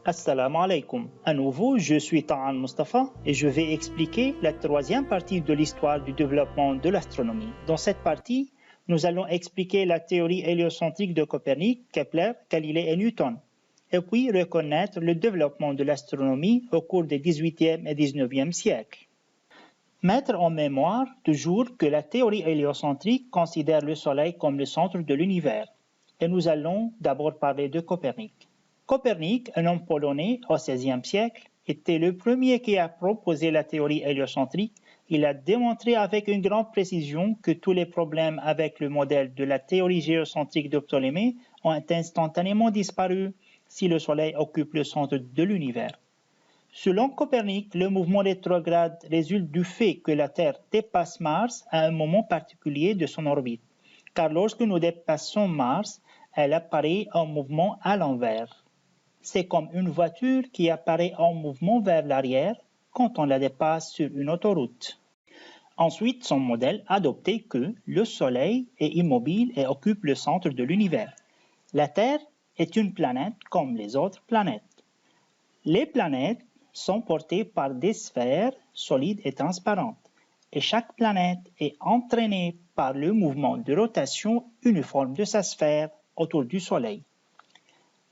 Assalamu alaikum. À nouveau, je suis Ta'an Mustafa et je vais expliquer la troisième partie de l'histoire du développement de l'astronomie. Dans cette partie, nous allons expliquer la théorie héliocentrique de Copernic, Kepler, Galilée et Newton, et puis reconnaître le développement de l'astronomie au cours des 18e et 19e siècles. Mettre en mémoire toujours que la théorie héliocentrique considère le Soleil comme le centre de l'univers. Et nous allons d'abord parler de Copernic. Copernic, un homme polonais au XVIe siècle, était le premier qui a proposé la théorie héliocentrique. Il a démontré avec une grande précision que tous les problèmes avec le modèle de la théorie géocentrique de Ptolémée ont instantanément disparu si le Soleil occupe le centre de l'univers. Selon Copernic, le mouvement rétrograde résulte du fait que la Terre dépasse Mars à un moment particulier de son orbite, car lorsque nous dépassons Mars, elle apparaît en mouvement à l'envers. C'est comme une voiture qui apparaît en mouvement vers l'arrière quand on la dépasse sur une autoroute. Ensuite, son modèle adoptait que le Soleil est immobile et occupe le centre de l'univers. La Terre est une planète comme les autres planètes. Les planètes sont portées par des sphères solides et transparentes, et chaque planète est entraînée par le mouvement de rotation uniforme de sa sphère autour du Soleil.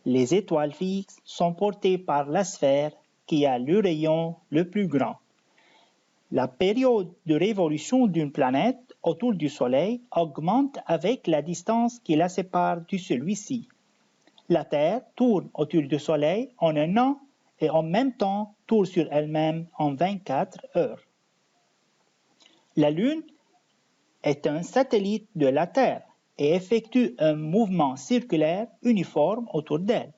Les étoiles fixes sont portées par la sphère qui a le rayon le plus grand. La période de révolution d'une planète autour du Soleil augmente avec la distance qui la sépare de celui-ci. La Terre tourne autour du Soleil en un an et en même temps tourne sur elle-même en 24 heures. La Lune est un satellite de la Terre et effectue un mouvement circulaire uniforme autour d'elle.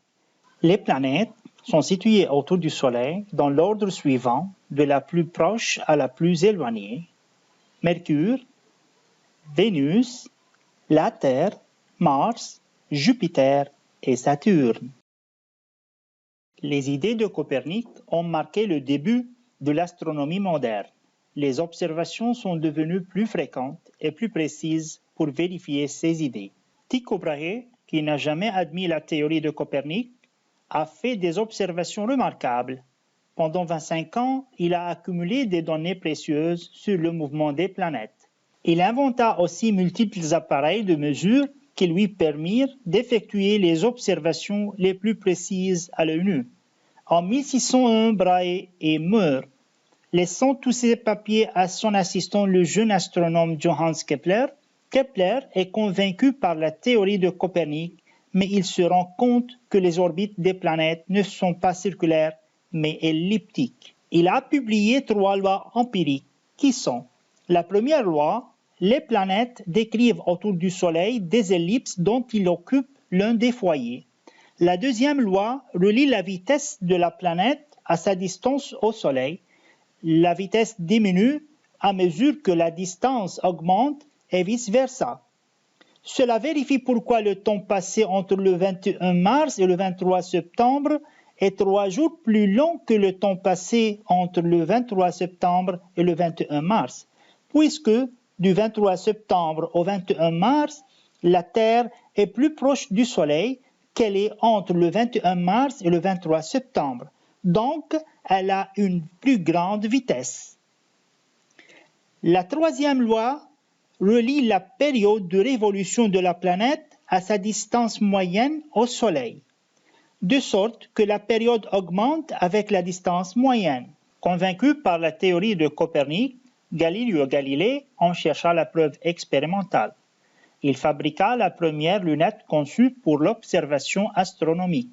Les planètes sont situées autour du Soleil dans l'ordre suivant, de la plus proche à la plus éloignée: Mercure, Vénus, la Terre, Mars, Jupiter et Saturne. Les idées de Copernic ont marqué le début de l'astronomie moderne. Les observations sont devenues plus fréquentes et plus précises pour vérifier ces idées. Tycho Brahe, qui n'a jamais admis la théorie de Copernic, a fait des observations remarquables. Pendant 25 ans, il a accumulé des données précieuses sur le mouvement des planètes. Il inventa aussi multiples appareils de mesure qui lui permirent d'effectuer les observations les plus précises à l'œil nu. En 1601, Brahe meurt, laissant tous ses papiers à son assistant, le jeune astronome Johannes Kepler. Kepler est convaincu par la théorie de Copernic, mais il se rend compte que les orbites des planètes ne sont pas circulaires, mais elliptiques. Il a publié 3 lois empiriques qui sont: la première loi, les planètes décrivent autour du Soleil des ellipses dont il occupe l'un des foyers. La deuxième loi relie la vitesse de la planète à sa distance au Soleil. La vitesse diminue à mesure que la distance augmente et vice-versa. Cela vérifie pourquoi le temps passé entre le 21 mars et le 23 septembre est 3 jours plus long que le temps passé entre le 23 septembre et le 21 mars, puisque du 23 septembre au 21 mars, la Terre est plus proche du Soleil qu'elle est entre le 21 mars et le 23 septembre. Donc, elle a une plus grande vitesse. La troisième loi relie la période de révolution de la planète à sa distance moyenne au Soleil, de sorte que la période augmente avec la distance moyenne. Convaincu par la théorie de Copernic, Galileo Galilei en chercha la preuve expérimentale. Il fabriqua la première lunette conçue pour l'observation astronomique.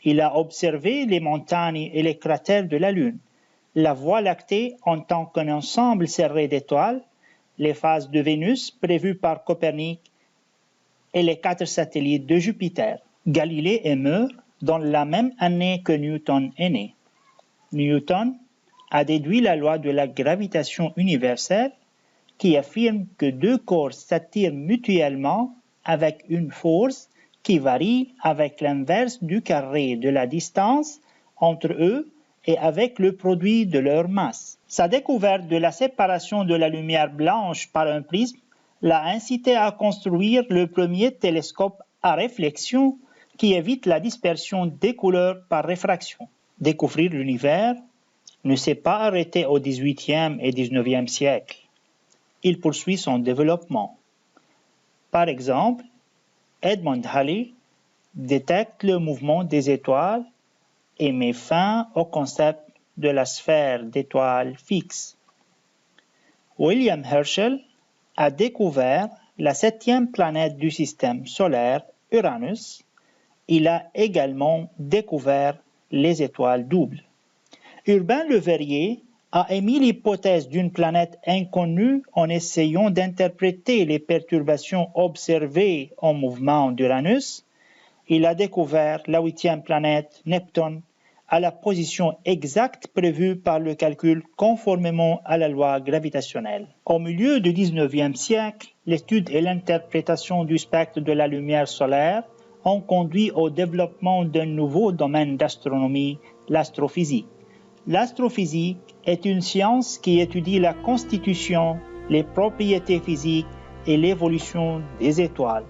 Il a observé les montagnes et les cratères de la Lune, la Voie lactée en tant qu'un ensemble serré d'étoiles, les phases de Vénus prévues par Copernic et les 4 satellites de Jupiter. Galilée est mort dans la même année que Newton est né. Newton a déduit la loi de la gravitation universelle qui affirme que 2 corps s'attirent mutuellement avec une force qui varie avec l'inverse du carré de la distance entre eux et avec le produit de leur masse. Sa découverte de la séparation de la lumière blanche par un prisme l'a incité à construire le premier télescope à réflexion qui évite la dispersion des couleurs par réfraction. Découvrir l'univers ne s'est pas arrêté au XVIIIe et XIXe siècle. Il poursuit son développement. Par exemple, Edmund Halley détecte le mouvement des étoiles et met fin au concept de la sphère d'étoiles fixe. William Herschel a découvert la 7e planète du système solaire, Uranus. Il a également découvert les étoiles doubles. Urbain Le Verrier a émis l'hypothèse d'une planète inconnue en essayant d'interpréter les perturbations observées en mouvement d'Uranus. Il a découvert la 8e planète, Neptune, à la position exacte prévue par le calcul conformément à la loi gravitationnelle. Au milieu du XIXe siècle, l'étude et l'interprétation du spectre de la lumière solaire ont conduit au développement d'un nouveau domaine d'astronomie, l'astrophysique. L'astrophysique est une science qui étudie la constitution, les propriétés physiques et l'évolution des étoiles.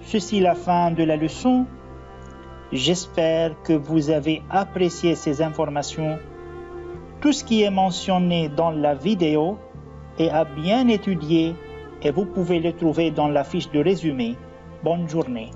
Ceci est la fin de la leçon. J'espère que vous avez apprécié ces informations. Tout ce qui est mentionné dans la vidéo est à bien étudier et vous pouvez le trouver dans la fiche de résumé. Bonne journée.